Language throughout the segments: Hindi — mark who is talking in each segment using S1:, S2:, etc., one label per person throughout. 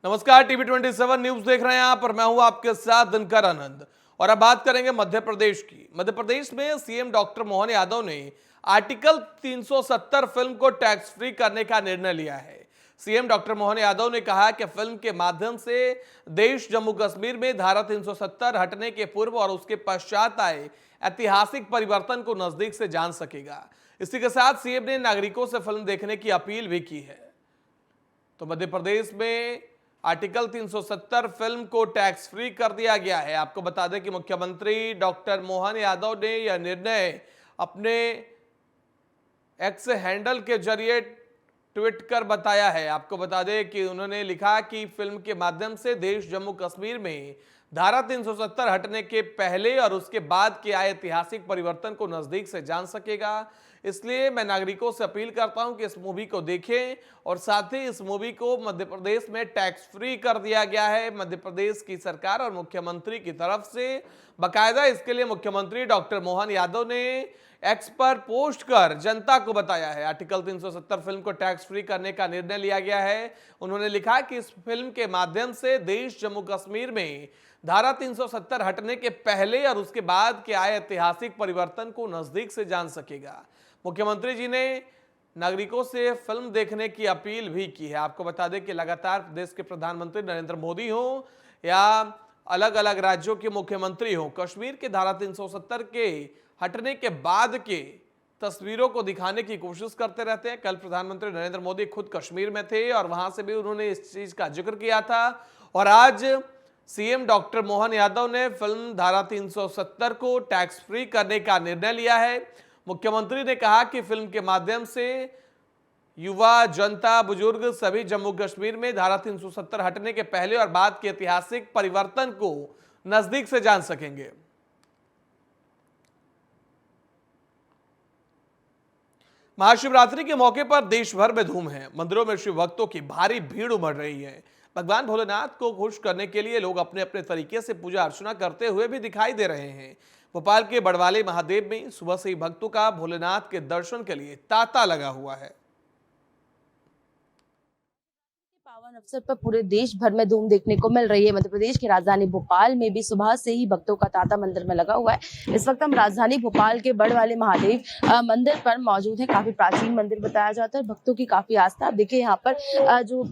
S1: नमस्कार, टीवी 27 न्यूज देख रहे हैं आप और मैं हूं आपके साथ दिनकर आनंद। और अब बात करेंगे मध्य प्रदेश की। मध्य प्रदेश में सीएम डॉक्टर मोहन यादव ने आर्टिकल 370 फिल्म को टैक्स फ्री करने का निर्णय लिया है। सीएम डॉक्टर मोहन यादव ने कहा कि फिल्म के माध्यम से देश जम्मू कश्मीर में धारा 370 हटने के पूर्व और उसके पश्चात आए ऐतिहासिक परिवर्तन को नजदीक से जान सकेगा। इसी के साथ सीएम ने नागरिकों से फिल्म देखने की अपील भी की है। तो मध्य प्रदेश में आर्टिकल 370 फिल्म को टैक्स फ्री कर दिया गया है। आपको बता दें कि मुख्यमंत्री डॉक्टर मोहन यादव ने यह निर्णय अपने एक्स हैंडल के जरिए ट्वीट कर बताया है। आपको बता दें कि उन्होंने लिखा कि फिल्म के माध्यम से देश जम्मू कश्मीर में धारा 370 हटने के पहले और उसके बाद के आए ऐतिहासिक परिवर्तन को नजदीक से जान सकेगा। इसलिए मैं नागरिकों से अपील करता हूं कि इस मूवी को देखें और साथ ही इस मूवी को मध्य प्रदेश में टैक्स फ्री कर दिया गया है मध्य प्रदेश की सरकार और मुख्यमंत्री की तरफ से। बाकायदा इसके लिए मुख्यमंत्री डॉक्टर मोहन यादव ने एक्स पर पोस्ट कर जनता को बताया है। आर्टिकल 370 फिल्म को टैक्स फ्री करने का निर्णय लिया गया है। उन्होंने लिखा कि इस फिल्म के माध्यम से देश जम्मू कश्मीर में धारा 370 हटने के पहले और उसके बाद के आए ऐतिहासिक परिवर्तन को नजदीक से जान सकेगा। मुख्यमंत्री जी ने नागरिकों से फिल्म देखने की अपील भी की है। आपको बता दें कि लगातार प्रदेश के प्रधानमंत्री नरेंद्र मोदी हो या अलग अलग राज्यों के मुख्यमंत्री हो, कश्मीर के धारा 370 के हटने के बाद के तस्वीरों को दिखाने की कोशिश करते रहते हैं। कल प्रधानमंत्री नरेंद्र मोदी खुद कश्मीर में थे और वहां से भी उन्होंने इस चीज का जिक्र किया था। और आज सीएम डॉक्टर मोहन यादव ने फिल्म धारा 370 को टैक्स फ्री करने का निर्णय लिया है। मुख्यमंत्री ने कहा कि फिल्म के माध्यम से युवा, जनता, बुजुर्ग सभी जम्मू कश्मीर में धारा 370 हटने के पहले और बाद के ऐतिहासिक परिवर्तन को नजदीक से जान सकेंगे। महाशिवरात्रि के मौके पर देश भर में धूम है। मंदिरों में शिव भक्तों की भारी भीड़ उमड़ रही है। भगवान भोलेनाथ को खुश करने के लिए लोग अपने अपने तरीके से पूजा अर्चना करते हुए भी दिखाई दे रहे हैं। भोपाल के बड़वाले महादेव में सुबह से ही भक्तों का भोलेनाथ के दर्शन के लिए तांता लगा हुआ है।
S2: पावन अवसर पर पूरे देश भर में धूम देखने को मिल रही है। मध्य प्रदेश की राजधानी भोपाल में भी सुबह से ही भक्तों का तांता मंदिर में लगा हुआ है। इस वक्त हम राजधानी भोपाल के बड़वाले महादेव मंदिर पर मौजूद है। काफी प्राचीन मंदिर बताया जाता है, भक्तों की काफी आस्था। देखिए यहाँ पर जो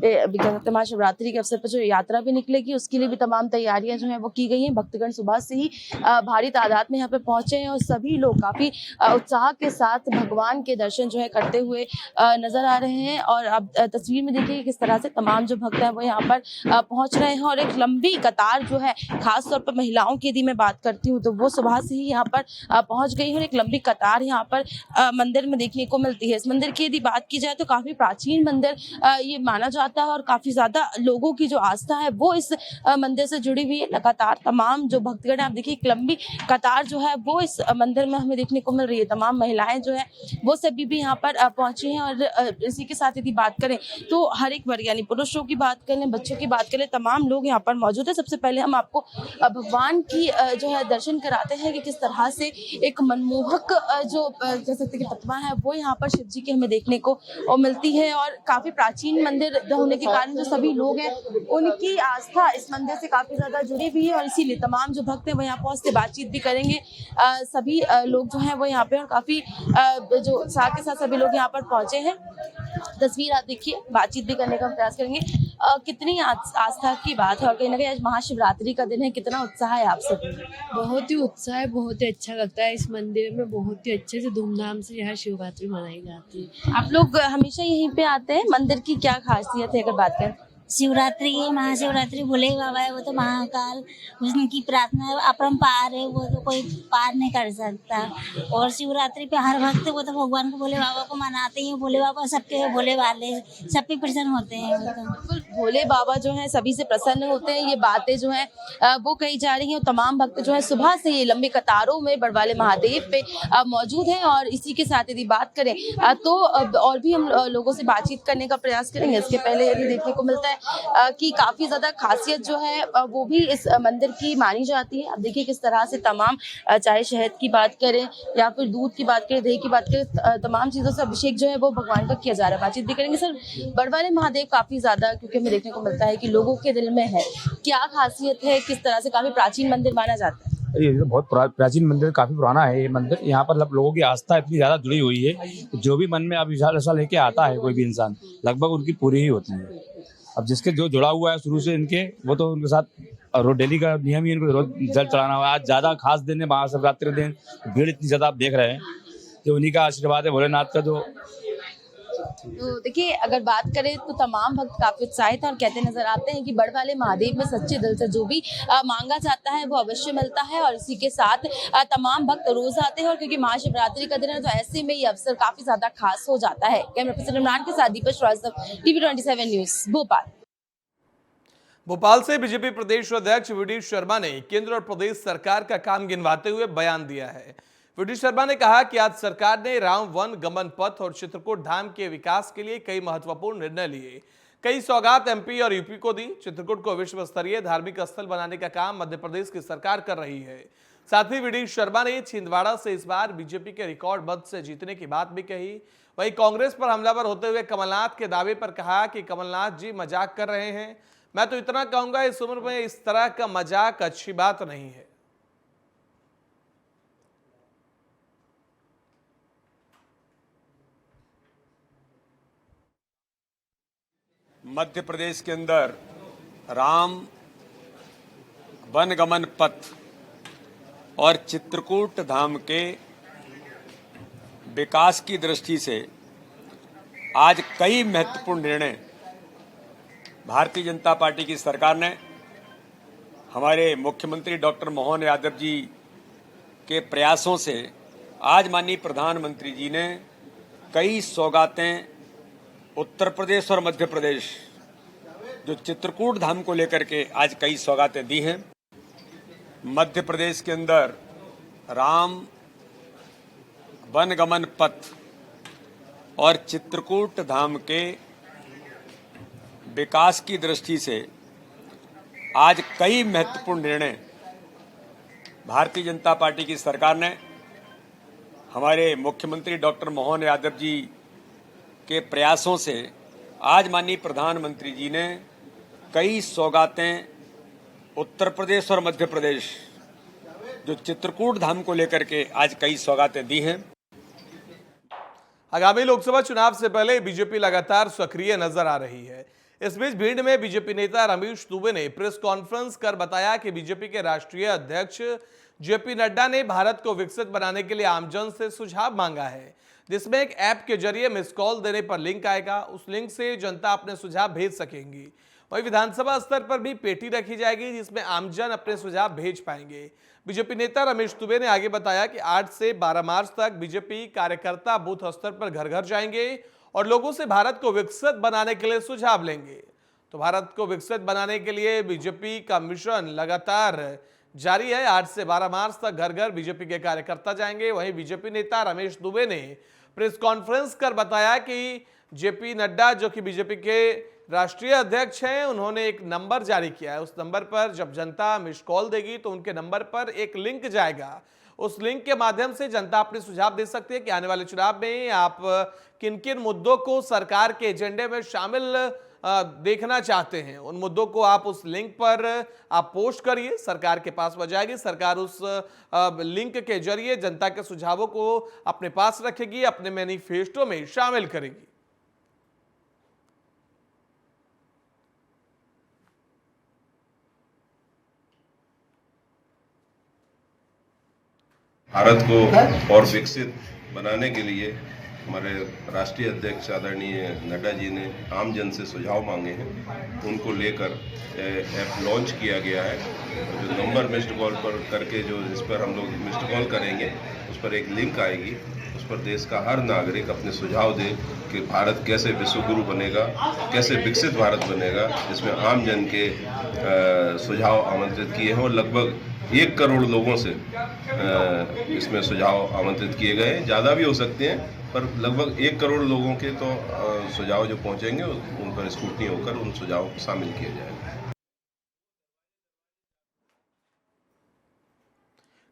S2: महाशिवरात्रि के अवसर पर जो यात्रा भी निकलेगी उसके लिए भी तमाम तैयारियां जो है वो की गई है। भक्तगण सुबह से ही भारी तादाद में यहाँ पे पहुंचे हैं और सभी लोग काफी उत्साह के साथ भगवान के दर्शन जो है करते हुए नजर आ रहे हैं। और अब तस्वीर में देखिए किस तरह से तमाम जो भक्त हैं वो यहाँ पर पहुंच रहे हैं और एक लंबी कतार जो है, खास तौर पर महिलाओं की यदि मैं बात करती हूँ तो वो सुबह से ही यहाँ पर पहुंच गई है और एक लंबी कतार यहाँ पर मंदिर में देखने को मिलती है। इस मंदिर की यदि बात की जाए तो काफी प्राचीन मंदिर ये माना जाता है और काफी ज्यादा लोगों की जो आस्था है वो इस मंदिर से जुड़ी हुई है। लगातार तमाम जो भक्तगण आप देखिए एक लंबी कतार जो है वो इस मंदिर में हमें देखने को मिल रही है। तमाम महिलाएं जो है वो सभी भी यहाँ पर पहुंची हैं और इसी के साथ यदि बात करें तो हर एक वर्ग यानी पुरुषों की बात करें, बच्चों की बात करें, तमाम लोग यहाँ पर मौजूद है। सबसे पहले हम आपको भगवान की जो है दर्शन कराते हैं कि किस तरह से एक मनमोहक जो कह सकते हैं प्रतिमा है वो यहाँ पर शिव जी की हमें देखने को मिलती है। और काफी प्राचीन मंदिर होने के कारण जो सभी लोग हैं उनकी आस्था इस मंदिर से काफी ज्यादा जुड़ी हुई है और इसीलिए तमाम जो भक्त हैं वो यहाँ पहुंचते बातचीत भी करेंगे। सभी लोग जो है वो यहाँ पे और काफी जो उत्साह के साथ सभी लोग यहाँ पर पहुंचे हैं। तस्वीर आप देखिए, बातचीत भी करने का प्रयास करेंगे। कितनी आस्था की बात है और कहीं ना कहीं आज महाशिवरात्रि का दिन है, कितना उत्साह है आप सब?
S3: बहुत ही उत्साह है, बहुत ही अच्छा लगता है। इस मंदिर में बहुत ही अच्छे से धूमधाम से यहाँ शिवरात्रि मनाई जाती है।
S2: आप लोग हमेशा यहीं पे आते हैं? मंदिर की क्या खासियत है अगर बात करें?
S4: शिवरात्रि महाशिवरात्रि भोले बाबा है, वो तो महाकाल, उनकी प्रार्थना अपरंपार है, वो तो कोई पार नहीं कर सकता। और शिवरात्रि पे हर भक्त वो तो भगवान को भोले बाबा को मनाते हैं। भोले बाबा सबके भोले वाले सब पे प्रसन्न होते हैं।
S2: बिल्कुल, भोले बाबा जो है सभी से प्रसन्न होते हैं, ये बातें जो है वो कही जा रही हैं। और तमाम भक्त जो है सुबह से ये लंबी कतारों में बड़वाले महादेव पे मौजूद हैं। और इसी के साथ यदि बात करें तो और भी हम लोगों से बातचीत करने का प्रयास करेंगे। इसके पहले यदि देखने को मिलता है कि काफी ज्यादा खासियत जो है वो भी इस मंदिर की मानी जाती है। अब देखिए किस तरह से तमाम चाहे शहद की बात करें या फिर दूध की बात करें, दही की बात करें, तमाम चीजों से अभिषेक जो है वो भगवान का किया जा रहा है। बातचीत भी करेंगे सर। बड़वाले महादेव काफी ज्यादा क्योंकि हमें देखने को मिलता है कि लोगों के दिल में है, क्या खासियत है, किस तरह से काफी प्राचीन मंदिर माना जाता है?
S5: ये तो बहुत प्राचीन मंदिर, काफी पुराना है ये मंदिर। यहाँ पर लोगों की आस्था इतनी ज्यादा जुड़ी हुई है कि जो भी मन में अब विशाल लेके आता है कोई भी इंसान, लगभग उनकी पूरी ही होती है। अब जिसके जो जुड़ा हुआ है शुरू से इनके, वो तो उनके साथ रोज डेली का नियम ही इनको रोज जल चढ़ाना हुआ। आज ज्यादा खास दिन है, महाशिवरात्रि दिन, भीड़ इतनी ज्यादा आप देख रहे हैं, जो उन्हीं का आशीर्वाद है भोलेनाथ का। जो
S2: तो देखिए अगर बात करें तो तमाम भक्त काफी उत्साहित हैं और कहते नजर आते हैं कि बड़वाले महादेव में सच्चे दिल से जो भी मांगा जाता है वो अवश्य मिलता है। और इसी के साथ तमाम भक्त रोज आते हैं और क्योंकि महाशिवरात्रि का दिन है तो ऐसे में ये अवसर काफी ज्यादा खास हो जाता है। कैमरा पर्सन इमरान के साथ दीपक श्रीवास्तव, TV27 न्यूज, भोपाल।
S1: भोपाल से बीजेपी प्रदेश अध्यक्ष वी.डी. शर्मा ने केंद्र और प्रदेश सरकार का काम गिनवाते हुए बयान दिया है। वी.डी. शर्मा ने कहा कि आज सरकार ने राम वन गमन पथ और चित्रकूट धाम के विकास के लिए कई महत्वपूर्ण निर्णय लिए। कई सौगात MP और UP को दी। चित्रकूट को विश्व स्तरीय धार्मिक स्थल बनाने का काम मध्य प्रदेश की सरकार कर रही है। साथ ही वी.डी. शर्मा ने छिंदवाड़ा से इस बार बीजेपी के रिकॉर्ड मत से जीतने की बात भी कही। वहीं कांग्रेस पर हमलावर होते हुए कमलनाथ के दावे पर कहा कि कमलनाथ जी मजाक कर रहे हैं। मैं तो इतना कहूंगा, इस उम्र में इस तरह का मजाक अच्छी बात नहीं है।
S6: मध्य प्रदेश के अंदर राम वनगमन पथ और चित्रकूट धाम के विकास की दृष्टि से आज कई महत्वपूर्ण निर्णय भारतीय जनता पार्टी की सरकार ने, हमारे मुख्यमंत्री डॉक्टर मोहन यादव जी के प्रयासों से आज माननीय प्रधानमंत्री जी ने कई सौगातें उत्तर प्रदेश और मध्य प्रदेश जो चित्रकूट धाम को लेकर के आज कई सौगातें दी हैं। मध्य प्रदेश के अंदर राम वनगमन पथ और चित्रकूट धाम के विकास की दृष्टि से आज कई महत्वपूर्ण निर्णय भारतीय जनता पार्टी की सरकार ने, हमारे मुख्यमंत्री डॉक्टर मोहन यादव जी के प्रयासों से आज माननीय प्रधानमंत्री जी ने कई सौगातें उत्तर प्रदेश और मध्य प्रदेश जो चित्रकूट धाम को लेकर के आज कई सौगातें दी हैं।
S1: आगामी लोकसभा चुनाव से पहले बीजेपी लगातार सक्रिय नजर आ रही है। इस बीच भिंड में बीजेपी नेता रमेश दुबे ने प्रेस कॉन्फ्रेंस कर बताया कि बीजेपी के राष्ट्रीय अध्यक्ष JP नड्डा ने भारत को विकसित बनाने के लिए आमजन से सुझाव मांगा है, जिसमें एक ऐप के जरिए मिस कॉल देने पर लिंक आएगा। उस लिंक से जनता अपने सुझाव भेज सकेंगी। वहीं विधानसभा स्तर पर भी पेटी रखी जाएगी जिसमें आमजन अपने सुझाव भेज पाएंगे। बीजेपी नेता रमेश दुबे ने आगे बताया कि 8 से 12 मार्च तक बीजेपी कार्यकर्ता बूथ स्तर पर घर घर जाएंगे और लोगों से भारत को विकसित बनाने के लिए सुझाव लेंगे। तो भारत को विकसित बनाने के लिए बीजेपी का मिशन लगातार जारी है। 8 से 12 मार्च तक घर घर बीजेपी के कार्यकर्ता जाएंगे। वहीं बीजेपी नेता रमेश दुबे ने प्रेस कॉन्फ्रेंस कर बताया कि JP नड्डा जो कि बीजेपी के राष्ट्रीय अध्यक्ष हैं, उन्होंने एक नंबर जारी किया है। उस नंबर पर जब जनता मिस कॉल देगी तो उनके नंबर पर एक लिंक जाएगा। उस लिंक के माध्यम से जनता अपने सुझाव दे सकती है कि आने वाले चुनाव में आप किन किन मुद्दों को सरकार के एजेंडे में शामिल देखना चाहते हैं। उन मुद्दों को आप उस लिंक पर आप पोस्ट करिए, सरकार के पास पहुंच जाएगी। सरकार उस लिंक के जरिए जनता के सुझावों को अपने पास रखेगी, अपने मैनिफेस्टो में शामिल करेगी।
S7: भारत को और विकसित बनाने के लिए हमारे राष्ट्रीय अध्यक्ष आदरणीय नड्डा जी ने आम जन से सुझाव मांगे हैं। उनको लेकर ऐप लॉन्च किया गया है। जो नंबर मिस्ड कॉल पर करके जो इस पर हम लोग मिस्ड कॉल करेंगे उस पर एक लिंक आएगी। उस पर देश का हर नागरिक अपने सुझाव दे कि भारत कैसे विश्वगुरु बनेगा, कैसे विकसित भारत बनेगा, जिसमें आम जन के सुझाव आमंत्रित किए हैं और लगभग 1 करोड़ लोगों से इसमें सुझाव आमंत्रित किए गए। ज़्यादा भी हो सकते हैं पर लगभग 1 करोड़ लोगों के तो सुझाव जो पहुंचेंगे उन पर स्क्रूटनी होकर उन सुझावों को शामिल किया जाएगा।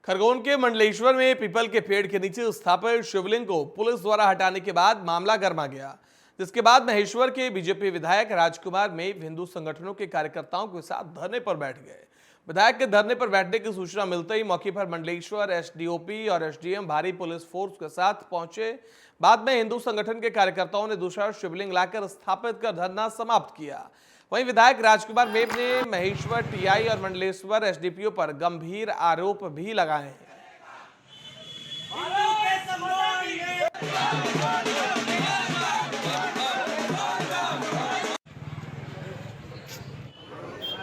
S1: खरगोन के मंडलेश्वर में पीपल के पेड़ के नीचे स्थापित शिवलिंग को पुलिस द्वारा हटाने के बाद मामला गर्मा गया, जिसके बाद महेश्वर के बीजेपी विधायक राजकुमार मेव हिंदू संगठनों के कार्यकर्ताओं के साथ धरने पर बैठ गए। विधायक के धरने पर बैठने की सूचना मिलते ही मौके पर मंडलेश्वर एसडीओपी और एसडीएम भारी पुलिस फोर्स के साथ पहुंचे। बाद में हिंदू संगठन के कार्यकर्ताओं ने दूसरा शिवलिंग लाकर स्थापित कर धरना समाप्त किया। वहीं विधायक राजकुमार मेव ने महेश्वर टीआई और मंडलेश्वर एसडीपीओ पर गंभीर आरोप भी लगाए हैं।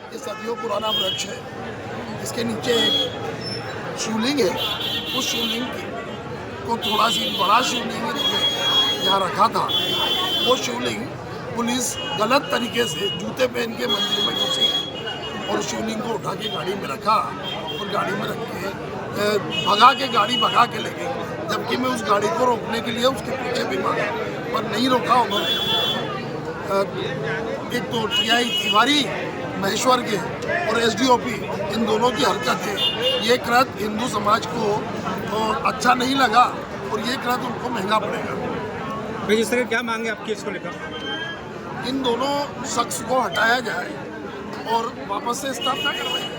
S8: ये सदियों पुराना वृक्ष है, इसके नीचे एक शिवलिंग है। उस शिवलिंग को थोड़ा सी बड़ा शिवलिंग यहाँ रखा था। वो शिवलिंग पुलिस गलत तरीके से जूते पहन के मंदिर में घुसी और शिवलिंग को उठा के गाड़ी में रखा और गाड़ी में रख के गाड़ी भगा के ले गई। जबकि मैं उस गाड़ी को रोकने के लिए उसके पीछे भी भागा, पर नहीं रोका उन्होंने। एक तो टीआई तिवारी महेश्वर के और एसडीओपी इन दोनों की हरकत है। ये कृत्य हिंदू समाज को अच्छा नहीं लगा और ये कृत्य उनको महंगा पड़ेगा।
S9: जिस तरह क्या मांगे आपकी इसको लेकर?
S8: इन दोनों शख्स को हटाया जाए और वापस से स्थापना करवाई जाए।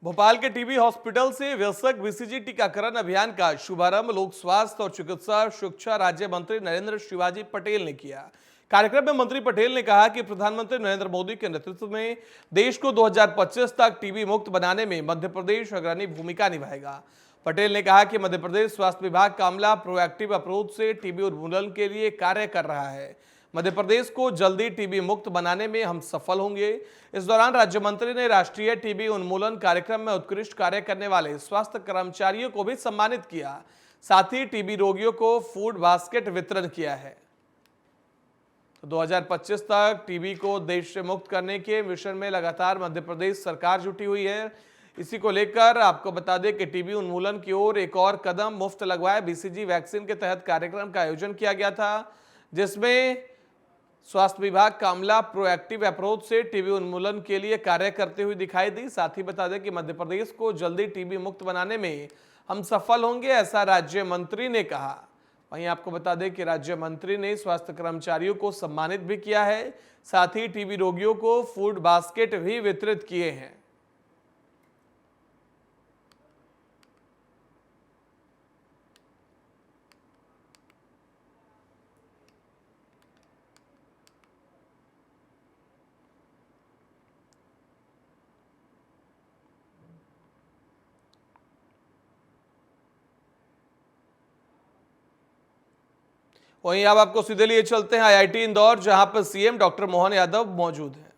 S1: भोपाल के टीबी हॉस्पिटल से वयस्क बीसीजी टीकाकरण अभियान का शुभारंभ लोक स्वास्थ्य और चिकित्सा शिक्षा राज्य मंत्री नरेंद्र शिवाजी पटेल ने किया। कार्यक्रम में मंत्री पटेल ने कहा कि प्रधानमंत्री नरेंद्र मोदी के नेतृत्व में देश को 2025 तक टीबी मुक्त बनाने में मध्य प्रदेश अग्रणी भूमिका निभाएगा। पटेल ने कहा कि मध्य प्रदेश स्वास्थ्य विभाग का अमला प्रोएक्टिव अप्रोच से टीबी उन्मूलन के लिए कार्य कर रहा है। मध्य प्रदेश को जल्दी टीबी मुक्त बनाने में हम सफल होंगे। इस दौरान राज्य मंत्री ने राष्ट्रीय टीबी उन्मूलन कार्यक्रम में उत्कृष्ट कार्य करने वाले स्वास्थ्य कर्मचारियों को भी सम्मानित किया। साथ ही टीबी रोगियों को फूड बास्केट वितरण किया है। तो 2025 तक टीबी को देश से मुक्त करने के मिशन में लगातार मध्य प्रदेश सरकार जुटी हुई है। इसी को लेकर आपको बता दें कि टीबी उन्मूलन की ओर एक और कदम मुफ्त लगवाए बीसीजी वैक्सीन के तहत कार्यक्रम का आयोजन किया गया था, जिसमें स्वास्थ्य विभाग का अमला प्रोएक्टिव अप्रोच से टीबी उन्मूलन के लिए कार्य करते हुए दिखाई दी। साथ ही बता दें कि मध्य प्रदेश को जल्दी टीबी मुक्त बनाने में हम सफल होंगे, ऐसा राज्य मंत्री ने कहा। वहीं आपको बता दें कि राज्य मंत्री ने स्वास्थ्य कर्मचारियों को सम्मानित भी किया है। साथ ही टीबी रोगियों को फूड बास्केट भी वितरित किए हैं। वहीं अब आपको सीधे लिए चलते हैं आईआईटी इंदौर, जहां पर सीएम डॉक्टर मोहन यादव मौजूद हैं।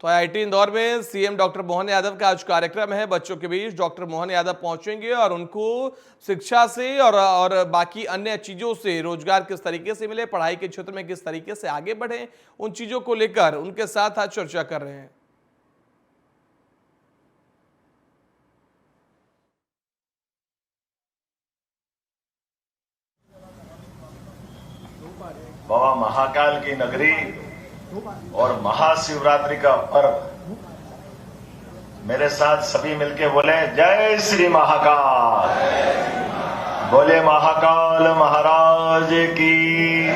S1: तो आईआईटी इंदौर में सीएम डॉक्टर मोहन यादव का आज कार्यक्रम है। बच्चों के बीच डॉक्टर मोहन यादव पहुंचेंगे और उनको शिक्षा से और बाकी अन्य चीजों से, रोजगार किस तरीके से मिले, पढ़ाई के क्षेत्र में किस तरीके से आगे बढ़े, उन चीजों को लेकर उनके साथ आज चर्चा कर रहे हैं।
S10: बाबा महाकाल की नगरी और महाशिवरात्रि का पर्व, मेरे साथ सभी मिलके बोले जय श्री महाकाल। बोले महाकाल महाराज की।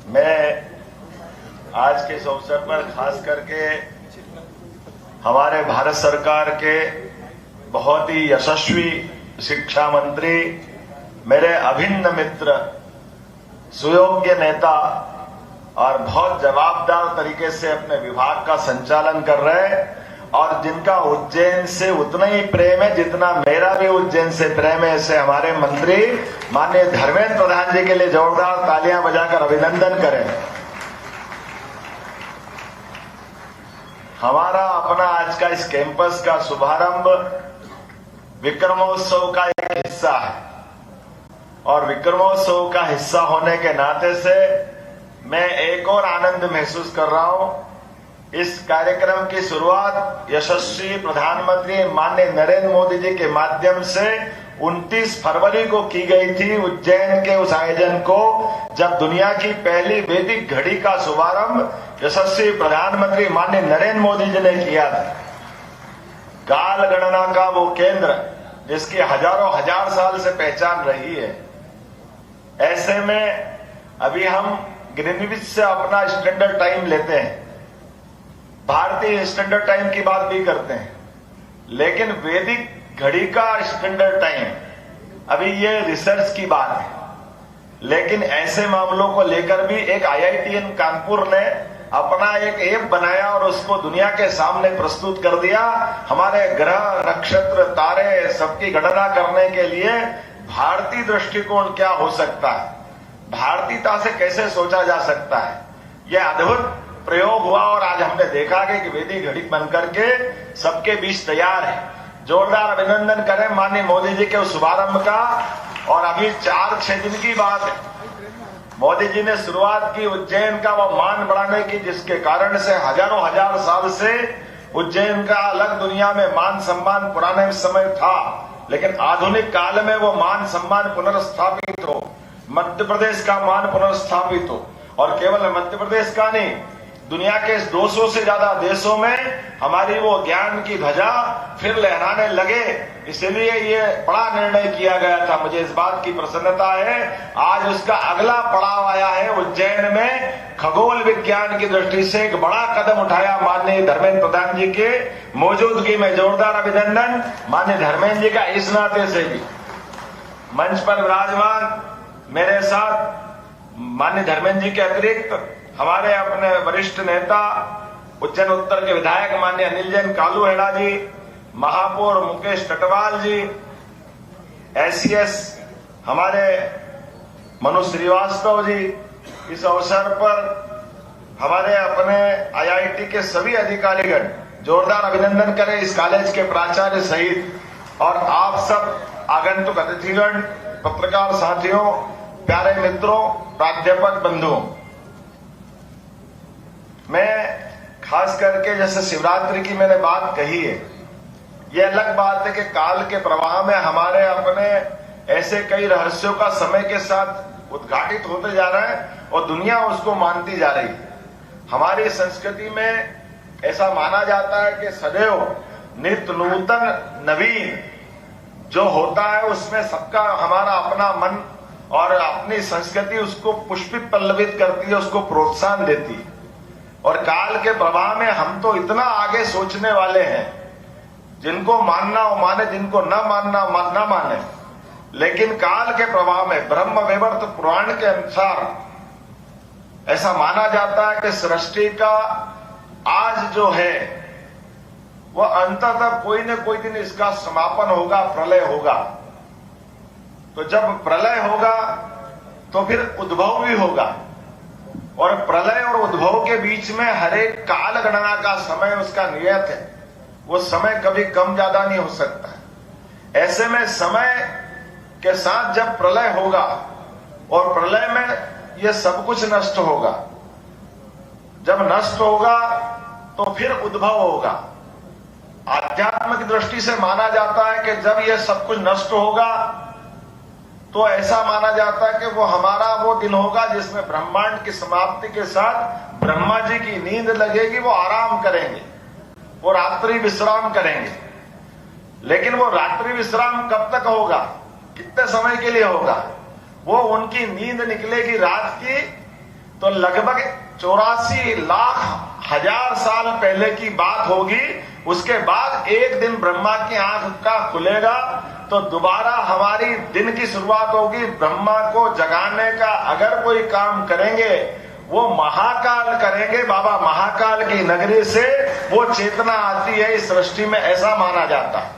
S10: मैं आज के इस अवसर पर खास करके हमारे भारत सरकार के बहुत ही यशस्वी शिक्षा मंत्री, मेरे अभिन्न मित्र, सुयोग्य नेता और बहुत जवाबदार तरीके से अपने विभाग का संचालन कर रहे हैं और जिनका उज्जैन से उतना ही प्रेम है जितना मेरा भी उज्जैन से प्रेम है, ऐसे हमारे मंत्री माननीय धर्मेंद्र प्रधान जी के लिए जोरदार तालियां बजाकर अभिनंदन करें। हमारा अपना आज का इस कैंपस का शुभारंभ विक्रमोत्सव का एक हिस्सा है और विक्रमोत्सव का हिस्सा होने के नाते से मैं एक और आनंद महसूस कर रहा हूं इस कार्यक्रम की शुरुआत यशस्वी प्रधानमंत्री माननीय नरेंद्र मोदी जी के माध्यम से 29 फरवरी को की गई थी उज्जैन के उस आयोजन को, जब दुनिया की पहली वैदिक घड़ी का शुभारंभ यशस्वी प्रधानमंत्री माननीय नरेंद्र मोदी जी ने किया था। काल गणना का वो केंद्र जिसकी हजारों हजार साल से पहचान रही है, ऐसे में अभी हम ग्रीनविच से अपना स्टैंडर्ड टाइम लेते हैं, भारतीय स्टैंडर्ड टाइम की बात भी करते हैं, लेकिन वैदिक घड़ी का स्टैंडर्ड टाइम अभी ये रिसर्च की बात है। लेकिन ऐसे मामलों को लेकर भी एक IITN कानपुर ने अपना एक ऐप बनाया और उसको दुनिया के सामने प्रस्तुत कर दिया। हमारे ग्रह, नक्षत्र, तारे सबकी गणना करने के लिए भारतीय दृष्टिकोण क्या हो सकता है, भारतीयता से कैसे सोचा जा सकता है, यह अद्भुत प्रयोग हुआ और आज हमने देखा कि वैदिक घड़ी बनकर के सबके बीच तैयार है। जोरदार अभिनंदन करें माननीय मोदी जी के उस शुभारंभ का। और अभी 4-6 दिन की बात है, मोदी जी ने शुरुआत की उज्जैन का वो मान बढ़ाने की, जिसके कारण से हजारों हजार साल से उज्जैन का अलग दुनिया में मान सम्मान पुराने समय था, लेकिन आधुनिक काल में वो मान सम्मान पुनर्स्थापित हो, मध्य प्रदेश का मान पुनर्स्थापित हो। और केवल मध्य प्रदेश का नहीं, दुनिया के 200 से ज्यादा देशों में हमारी वो ज्ञान की ध्वजा फिर लहराने लगे। इसलिए ये बड़ा निर्णय किया गया था। मुझे इस बात की प्रसन्नता है, आज उसका अगला पड़ाव आया है। उज्जैन में खगोल विज्ञान की दृष्टि से एक बड़ा कदम उठाया माननीय धर्मेंद्र प्रधान जी के मौजूदगी में। जोरदार अभिनंदन माननीय धर्मेंद्र जी का इस नाते से भी। मंच पर विराजमान मेरे साथ माननीय धर्मेंद्र जी के अतिरिक्त हमारे अपने वरिष्ठ नेता उज्जैन उत्तर के विधायक माननीय अनिल जैन कालू हेड़ा जी, महापौर मुकेश टटवाल जी, SES हमारे मनु श्रीवास्तव जी। इस अवसर पर हमारे अपने IIT के सभी अधिकारीगण, जोरदार अभिनंदन करें इस कॉलेज के प्राचार्य सहित, और आप सब आगंतुक अतिथिगण, पत्रकार साथियों, प्यारे मित्रों, प्राध्यापक बंधुओं। मैं खास करके जैसे शिवरात्रि की मैंने बात कही है, यह अलग बात है कि काल के प्रवाह में हमारे अपने ऐसे कई रहस्यों का समय के साथ उद्घाटित होते जा रहा है और दुनिया उसको मानती जा रही है। हमारी संस्कृति में ऐसा माना जाता है कि सदैव नित्य नूतन नवीन जो होता है उसमें सबका हमारा अपना मन और अपनी संस्कृति उसको पुष्पित पल्लवित करती है, उसको प्रोत्साहन देती है। और काल के प्रवाह में हम तो इतना आगे सोचने वाले हैं, जिनको मानना हो माने, जिनको न मानना न माने, लेकिन काल के प्रवाह में ब्रह्म वैवर्त पुराण के अनुसार ऐसा माना जाता है कि सृष्टि का आज जो है वह अंततः कोई न कोई दिन इसका समापन होगा, प्रलय होगा। तो जब प्रलय होगा तो फिर उद्भव भी होगा, और प्रलय और उद्भव के बीच में हर एक काल गणना का समय उसका नियत है, वो समय कभी कम ज्यादा नहीं हो सकता। ऐसे में समय के साथ जब प्रलय होगा और प्रलय में ये सब कुछ नष्ट होगा, जब नष्ट होगा तो फिर उद्भव होगा। आध्यात्म की दृष्टि से माना जाता है कि जब ये सब कुछ नष्ट होगा तो ऐसा माना जाता है कि वो हमारा वो दिन होगा जिसमें ब्रह्मांड की समाप्ति के साथ ब्रह्मा जी की नींद लगेगी, वो आराम करेंगे, वो रात्रि विश्राम करेंगे। लेकिन वो रात्रि विश्राम कब तक होगा, कितने समय के लिए होगा? वो उनकी नींद निकलेगी रात की तो लगभग 84 लाख हजार साल पहले की बात होगी। उसके बाद एक दिन ब्रह्मा की आंख का खुलेगा तो दोबारा हमारी दिन की शुरुआत होगी। ब्रह्मा को जगाने का अगर कोई काम करेंगे वो महाकाल करेंगे। बाबा महाकाल की नगरी से वो चेतना आती है इस सृष्टि में, ऐसा माना जाता है,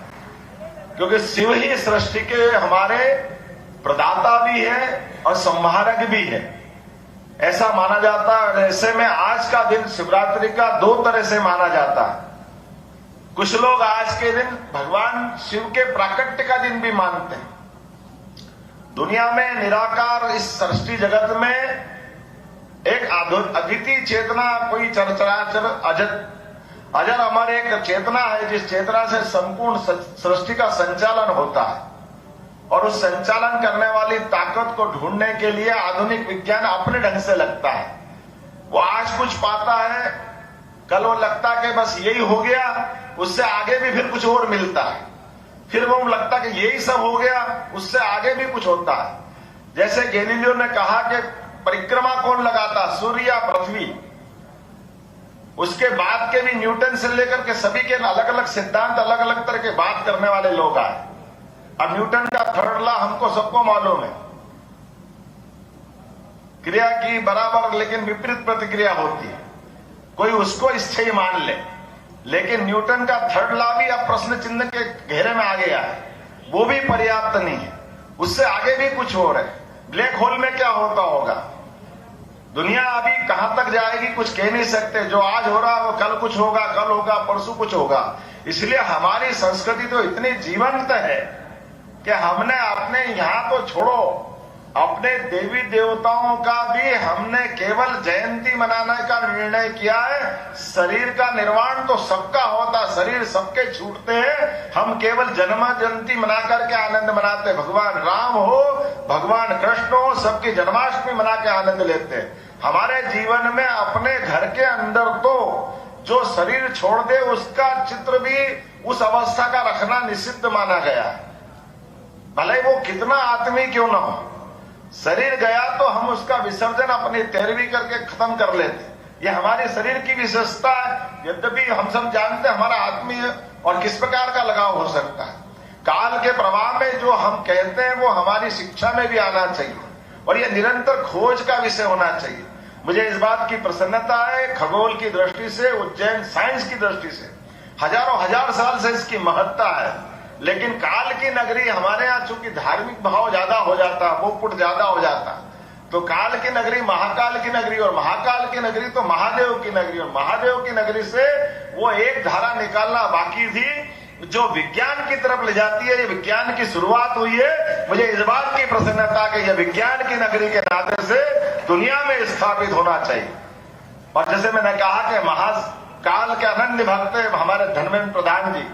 S10: क्योंकि शिव ही सृष्टि के हमारे प्रदाता भी है और संहारक भी है, ऐसा माना जाता है। ऐसे में आज का दिन शिवरात्रि का दो तरह से माना जाता है। कुछ लोग आज के दिन भगवान शिव के प्राकट्य का दिन भी मानते हैं। दुनिया में निराकार इस सृष्टि जगत में एक अद्वितीय चेतना, कोई चरचराचर अजर अमर एक चेतना है जिस चेतना से संपूर्ण सृष्टि का संचालन होता है, और उस संचालन करने वाली ताकत को ढूंढने के लिए आधुनिक विज्ञान अपने ढंग से लगता है। वो आज कुछ पाता है, कल वो लगता है कि बस यही हो गया, उससे आगे भी फिर कुछ और मिलता है, फिर वो लगता है कि यही सब हो गया, उससे आगे भी कुछ होता है। जैसे गैलीलियो ने कहा कि परिक्रमा कौन लगाता, सूर्य या पृथ्वी। उसके बाद के भी न्यूटन से लेकर के सभी के अलग अलग सिद्धांत, अलग अलग तरह के बात करने वाले लोग आए। अब न्यूटन का थर्ड लॉ हमको सबको मालूम है, क्रिया की बराबर लेकिन विपरीत प्रतिक्रिया होती है। कोई उसको स्थायी मान ले, लेकिन न्यूटन का थर्ड लॉ भी अब प्रश्न चिन्ह के घेरे में आ गया है, वो भी पर्याप्त नहीं है, उससे आगे भी कुछ हो रहा है। ब्लैक होल में क्या होता होगा, दुनिया अभी कहां तक जाएगी कुछ कह नहीं सकते। जो आज हो रहा है वो कल कुछ होगा, कल होगा, परसों कुछ होगा। इसलिए हमारी संस्कृति तो इतनी जीवंत है कि हमने अपने यहां तो छोड़ो, अपने देवी देवताओं का भी हमने केवल जयंती मनाने का निर्णय किया है। शरीर का निर्माण तो सबका होता, शरीर सबके छूटते हैं, हम केवल जन्म जयंती मना करके आनंद मनाते। भगवान राम हो, भगवान कृष्ण हो, सबकी जन्माष्टमी मना के आनंद लेते हैं। हमारे जीवन में अपने घर के अंदर तो जो शरीर छोड़ दे उसका चित्र भी उस अवस्था का रखना निषिद्ध माना गया है, भले वो कितना आत्मी क्यों ना हो। शरीर गया तो हम उसका विसर्जन अपनी तैरवी करके खत्म कर लेते। ये हमारे शरीर की विशेषता है। यद्यपि हम सब जानते हैं हमारा आत्मीय और किस प्रकार का लगाव हो सकता है। काल के प्रवाह में जो हम कहते हैं वो हमारी शिक्षा में भी आना चाहिए, और ये निरंतर खोज का विषय होना चाहिए। मुझे इस बात की प्रसन्नता है, खगोल की दृष्टि से, उज्जैन साइंस की दृष्टि से हजारों हजार साल से इसकी महत्ता है। लेकिन काल की नगरी हमारे यहाँ चूंकि धार्मिक भाव ज्यादा हो जाता, वो पुट ज्यादा हो जाता, तो काल की नगरी महाकाल की नगरी, और महाकाल की नगरी तो महादेव की नगरी, और महादेव की नगरी से वो एक धारा निकालना बाकी थी जो विज्ञान की तरफ ले जाती है। ये विज्ञान की शुरुआत हुई है। मुझे इस बात की प्रसन्नता कि यह विज्ञान की नगरी के नाते से दुनिया में स्थापित होना चाहिए। और जैसे मैंने कहा कि महाकाल के अनन्य भक्त हमारे धर्मेंद्र प्रधान जी,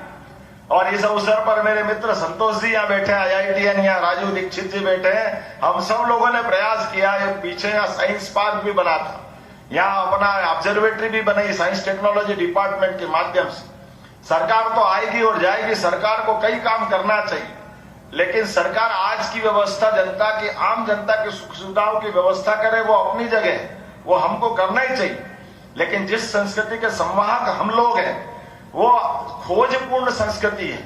S10: और इस अवसर पर मेरे मित्र संतोष जी यहाँ बैठे हैं, IITN यहाँ राजू दीक्षित जी बैठे हैं। हम सब लोगों ने प्रयास किया है, पीछे यहाँ साइंस पार्क भी बना था, यहाँ अपना ऑब्जर्वेटरी भी बनाई साइंस टेक्नोलॉजी डिपार्टमेंट के माध्यम से। सरकार तो आएगी और जाएगी, सरकार को कई काम करना चाहिए, लेकिन सरकार आज की व्यवस्था जनता की, आम जनता की सुख सुविधाओं की व्यवस्था करे वो अपनी जगह, वो हमको करना ही चाहिए। लेकिन जिस संस्कृति के संवाहक हम लोग हैं वो खोजपूर्ण संस्कृति है,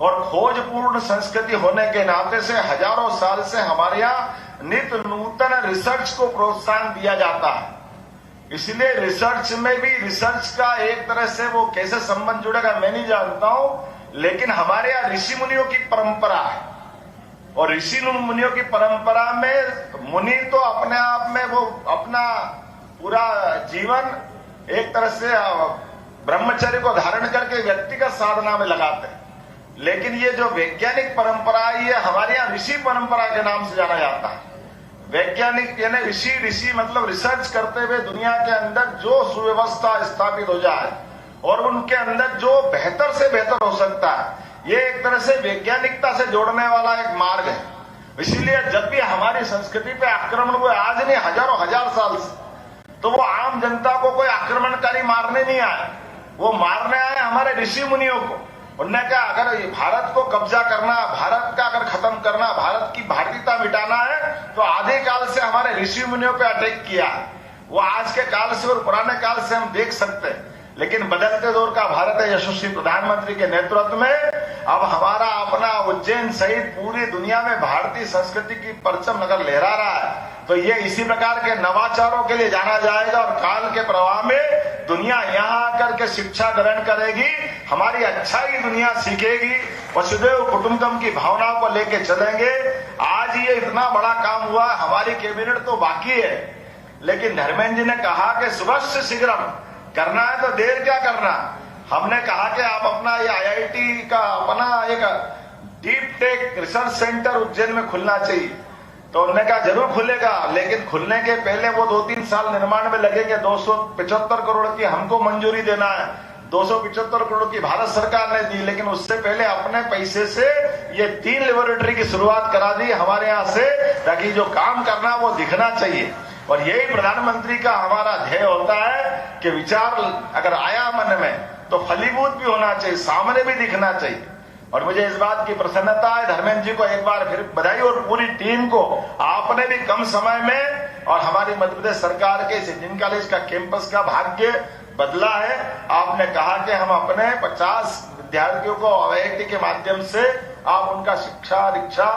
S10: और खोजपूर्ण संस्कृति होने के नाते से हजारों साल से हमारे यहाँ नित्य नूतन रिसर्च को प्रोत्साहन दिया जाता है। इसलिए रिसर्च में भी, रिसर्च का एक तरह से वो कैसे संबंध जुड़ेगा मैं नहीं जानता हूं, लेकिन हमारे यहाँ ऋषि मुनियों की परंपरा है, और ऋषि मुनियों की परंपरा में मुनि तो अपने आप में वो अपना पूरा जीवन एक तरह से ब्रह्मचर्य को धारण करके व्यक्तिगत साधना में लगाते हैं। लेकिन ये जो वैज्ञानिक परंपरा है ये हमारे यहाँ ऋषि परंपरा के नाम से जाना जाता है। वैज्ञानिक यानी ऋषि मतलब रिसर्च करते हुए दुनिया के अंदर जो सुव्यवस्था स्थापित हो जाए और उनके अंदर जो बेहतर से बेहतर हो सकता है, ये एक तरह से वैज्ञानिकता से जोड़ने वाला एक मार्ग है। इसीलिए जब भी हमारी संस्कृति पे आक्रमण हुए, आज नहीं हजारों हजार साल से, तो वो आम जनता को कोई आक्रमणकारी मारने नहीं आया, वो मारने आए हमारे ऋषि मुनियों को। उन्होंने कहा अगर भारत को कब्जा करना, भारत का अगर खत्म करना, भारत की भारतीयता मिटाना है तो आधे काल से हमारे ऋषि मुनियों पे अटैक किया है। वो आज के काल से और पुराने काल से हम देख सकते हैं, लेकिन बदलते दौर का भारत है यशस्वी प्रधानमंत्री के नेतृत्व में अब हमारा अपना उज्जैन सहित पूरी दुनिया में भारतीय संस्कृति की परचम नगर लहरा रहा है। तो ये इसी प्रकार के नवाचारों के लिए जाना जाएगा, और काल के प्रवाह में दुनिया यहाँ आकर के शिक्षा ग्रहण करेगी, हमारी अच्छाई दुनिया सीखेगी, वसुधैव कुटुंबकम की भावनाओं को लेके चलेंगे। आज ये इतना बड़ा काम हुआ, हमारी कैबिनेट तो बाकी है, लेकिन धर्मेंद्र जी ने कहा कि सुबह शीघ्रम करना है तो देर क्या करना। हमने कहा कि आप अपना ये IIT का अपना एक deep tech research centre Ujjain में खुलना चाहिए, तो उन्होंने कहा जरूर खुलेगा, लेकिन खुलने के पहले वो 2-3 साल निर्माण में लगेंगे। 275 करोड़ की हमको मंजूरी देना है, 275 करोड़ की भारत सरकार ने दी, लेकिन उससे पहले अपने पैसे से ये 3 लेबोरेटरी की शुरुआत करा दी हमारे यहाँ से, ताकि जो काम करना वो दिखना चाहिए। और यही प्रधानमंत्री का हमारा ध्येय होता है कि विचार अगर आया मन में तो फलीभूत भी होना चाहिए, सामने भी दिखना चाहिए। और मुझे इस बात की प्रसन्नता है, धर्मेंद्र जी को एक बार फिर बधाई, और पूरी टीम को, आपने भी कम समय में और हमारी मध्य प्रदेश सरकार के इस इंजीनियरिंग कॉलेज का कैंपस का भाग्य बदला है। आपने कहा कि हम अपने 50 विद्यार्थियों को IIT के माध्यम से आप उनका शिक्षा दीक्षा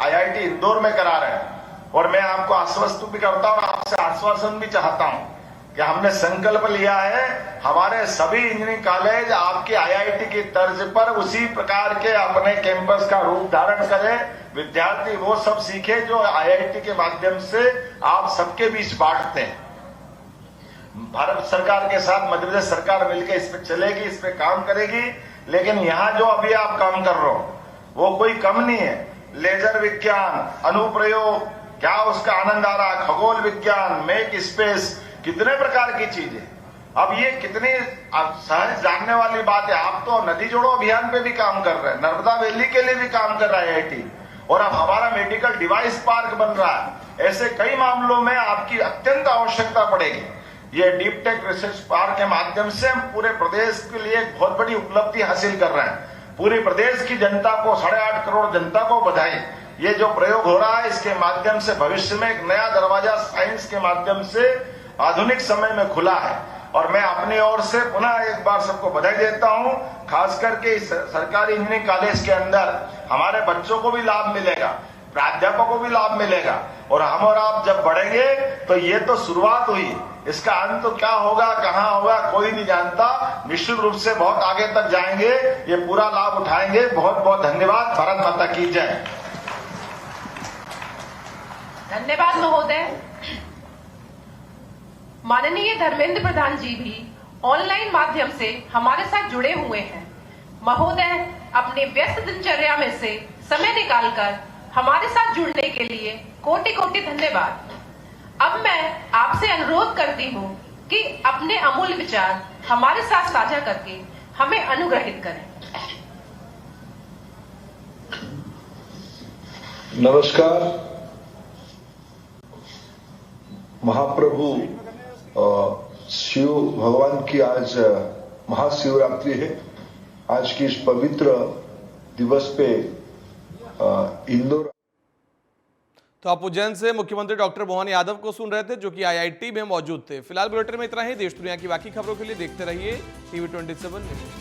S10: IIT इंदौर में करा रहे हैं। और मैं आपको आश्वस्त भी करता हूं, आपसे आश्वासन भी चाहता हूं कि हमने संकल्प लिया है हमारे सभी इंजीनियरिंग कॉलेज आपके IIT की तर्ज पर उसी प्रकार के अपने कैंपस का रूप धारण करें, विद्यार्थी वो सब सीखे जो IIT के माध्यम से आप सबके बीच बांटते हैं। भारत सरकार के साथ मध्य प्रदेश सरकार मिलकर इस पे चलेगी, इस पे काम करेगी। लेकिन यहाँ जो अभी आप काम कर रहे हो वो कोई कम नहीं है। लेजर विज्ञान, अनुप्रयोग, क्या उसका आनंद आ रहा, खगोल विज्ञान, मेक स्पेस, कितने प्रकार की चीजें। अब ये कितनी सहज जानने वाली बात है। आप तो नदी जोड़ो अभियान पे भी काम कर रहे हैं, नर्मदा वैली के लिए भी काम कर रहा है IIT, और अब हमारा मेडिकल डिवाइस पार्क बन रहा है। ऐसे कई मामलों में आपकी अत्यंत आवश्यकता पड़ेगी। ये डीप टेक रिसर्च पार्क के माध्यम से हम पूरे प्रदेश के लिए एक बहुत बड़ी उपलब्धि हासिल कर रहे हैं। पूरे प्रदेश की जनता को, 8.5 करोड़ जनता को बधाई। ये जो प्रयोग हो रहा है इसके माध्यम से भविष्य में एक नया दरवाजा साइंस के माध्यम से आधुनिक समय में खुला है। और मैं अपनी ओर से पुनः एक बार सबको बधाई देता हूं। खास करके इस सरकारी इंजीनियरिंग कॉलेज के अंदर हमारे बच्चों को भी लाभ मिलेगा, प्राध्यापकों को भी लाभ मिलेगा, और हम और आप जब बढ़ेंगे तो ये तो शुरुआत हुई, इसका अंत तो क्या होगा, कहां होगा, कोई नहीं जानता। निश्चित रूप से बहुत आगे तक जाएंगे, ये पूरा लाभ उठाएंगे। बहुत बहुत धन्यवाद। भारत माता की जय।
S11: धन्यवाद महोदय। माननीय धर्मेंद्र प्रधान जी भी ऑनलाइन माध्यम से हमारे साथ जुड़े हुए हैं। महोदय अपने व्यस्त दिनचर्या में से समय निकालकर हमारे साथ जुड़ने के लिए कोटि कोटि धन्यवाद। अब मैं आपसे अनुरोध करती हूँ कि अपने अमूल्य विचार हमारे साथ साझा करके हमें अनुग्रहित करें।
S12: नमस्कार। महाप्रभु शिव भगवान की आज महाशिवरात्रि है। आज की इस पवित्र दिवस पे इंदौर।
S1: तो आप उज्जैन से मुख्यमंत्री डॉक्टर मोहन यादव को सुन रहे थे, जो कि IIT में मौजूद थे। फिलहाल बुलेटिन में इतना ही। देश दुनिया की बाकी खबरों के लिए देखते रहिए TV 27 न्यूज।